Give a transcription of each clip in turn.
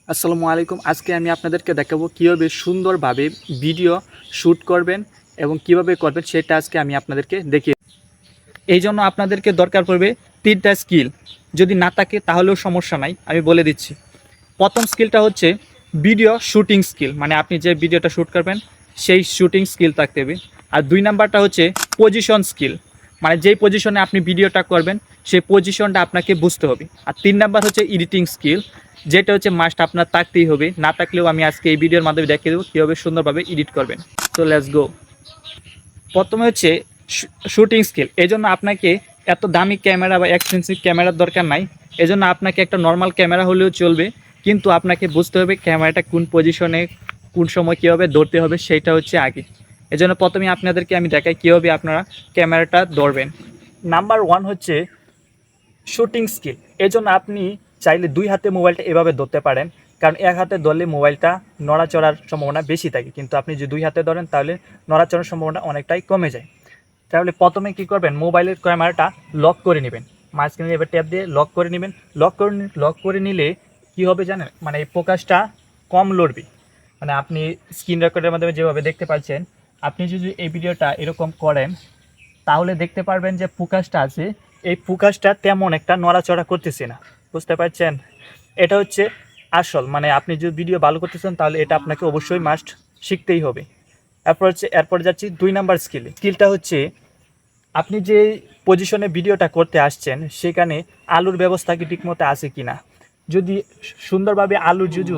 আসসালামু আলাইকুম। আজকে আমি আপনাদেরকে দেখাবো কীভাবে সুন্দরভাবে ভিডিও শ্যুট করবেন এবং কিভাবে করবেন সেটা আজকে আমি আপনাদেরকে দেখিয়ে। এই জন্য আপনাদেরকে দরকার পড়বে ৩টা স্কিল। যদি না থাকে তাহলেও সমস্যা নাই, আমি বলে দিচ্ছি। প্রথম স্কিলটা হচ্ছে ভিডিও শ্যুটিং স্কিল, মানে আপনি যে ভিডিওটা শ্যুট করবেন সেই শ্যুটিং স্কিল থাকতে হবে। আর ২ নাম্বারটা হচ্ছে পজিশন স্কিল, মানে যেই পজিশনে আপনি ভিডিওটা করবেন সেই পজিশনটা আপনাকে বুঝতে হবে। আর ৩ নাম্বার হচ্ছে এডিটিং স্কিল, যেটা হচ্ছে মাস্ট আপনার থাকতেই হবে। না থাকলেও আমি আজকে এই ভিডিওর মাধ্যমে দেখিয়ে দেবো কীভাবে সুন্দরভাবে এডিট করবেন। So let's go. প্রথমে হচ্ছে শ্যুটিং স্কিল। এই জন্য আপনাকে এত দামি ক্যামেরা বা এক্সপেন্সিভ ক্যামেরার দরকার নাই। এজন্য আপনাকে একটা নর্মাল ক্যামেরা হলেও চলবে, কিন্তু আপনাকে বুঝতে হবে ক্যামেরাটা কোন পজিশনে কোন সময় কীভাবে ধরতে হবে সেইটা হচ্ছে আগে। এজন্য প্রথমে আপনাদেরকে আমি দেখাই কীভাবে আপনারা ক্যামেরাটা ধরবেন। নাম্বার 1 হচ্ছে শ্যুটিং স্কিল। এজন্য আপনি চাইলে 2 হাতে মোবাইলটা এভাবে ধরতে পারেন, কারণ এক হাতে ধরলে মোবাইলটা নড়াচড়ার সম্ভাবনা বেশি থাকে, কিন্তু আপনি যদি 2 হাতে ধরেন তাহলে নড়াচড়ার সম্ভাবনা অনেকটাই কমে যায়। তাহলে প্রথমে কী করবেন, মোবাইলের ক্যামেরাটা লক করে নেবেন। মাঝখানে এবার ট্যাপ দিয়ে লক করে নেবেন। লক করে নিলে কী হবে জানেন, মানে এই ফোকাসটা কম লড়বে। মানে আপনি স্ক্রিন রেকর্ডের মাধ্যমে যেভাবে দেখতে পাচ্ছেন, আপনি যদি এই ভিডিওটা এরকম করেন তাহলে দেখতে পারবেন যে ফোকাসটা আছে, এই ফোকাসটা তেমন একটা নড়াচড়া করতেছে না। বুঝতে পারছেন? এটা হচ্ছে আসল, মানে আপনি যদি ভিডিও ভালো করতেছেন তাহলে এটা আপনাকে অবশ্যই মাস্ট শিখতেই হবে। এরপর যাচ্ছি 2 নাম্বার স্কিলটা হচ্ছে আপনি যে পজিশনে ভিডিওটা করতে আসছেন সেখানে আলোর ব্যবস্থা কি ঠিকমতো আছে কি না। যদি সুন্দরভাবে আলো যদি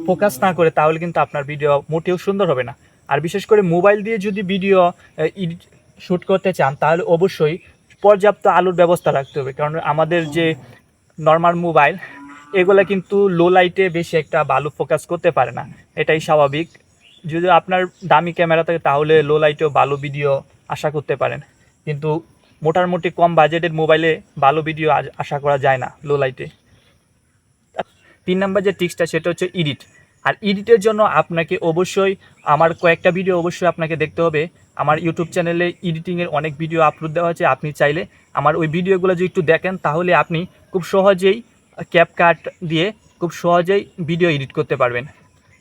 ফোকাস না করে তাহলে কিন্তু আপনার ভিডিও মোটেও সুন্দর হবে না। আর বিশেষ করে মোবাইল দিয়ে যদি ভিডিও শ্যুট করতে চান তাহলে অবশ্যই পর্যাপ্ত আলোর ব্যবস্থা রাখতে হবে, কারণ আমাদের যে নর্মাল মোবাইল এগুলো কিন্তু লো লাইটে বেশি একটা ভালো ফোকাস করতে পারে না, এটাই স্বাভাবিক। যদি আপনার দামি ক্যামেরা থাকে তাহলে লো লাইটেও ভালো ভিডিও আশা করতে পারেন, কিন্তু মোটামুটি কম বাজেটের মোবাইলে ভালো ভিডিও আশা করা যায় না লো লাইটে। 3 নাম্বার যে টিক্সটা সেটা হচ্ছে এডিট। আর এডিটের জন্য আপনাকে অবশ্যই আমার কয়েকটা ভিডিও অবশ্যই আপনাকে দেখতে হবে। আমার ইউটিউব চ্যানেলে এডিটিংয়ের অনেক ভিডিও আপলোড দেওয়া আছে। আপনি চাইলে আমার ওই ভিডিওগুলো যদি একটু দেখেন তাহলে আপনি খুব সহজেই ক্যাপকাট দিয়ে খুব সহজেই ভিডিও এডিট করতে পারবেন।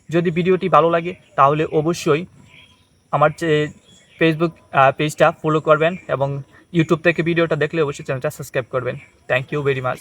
যদি ভিডিওটি ভালো লাগে তাহলে অবশ্যই আমার যে ফেসবুক পেজটা ফলো করবেন এবং ইউটিউব থেকে ভিডিওটা দেখলে অবশ্যই চ্যানেলটা সাবস্ক্রাইব করবেন। Thank you very much.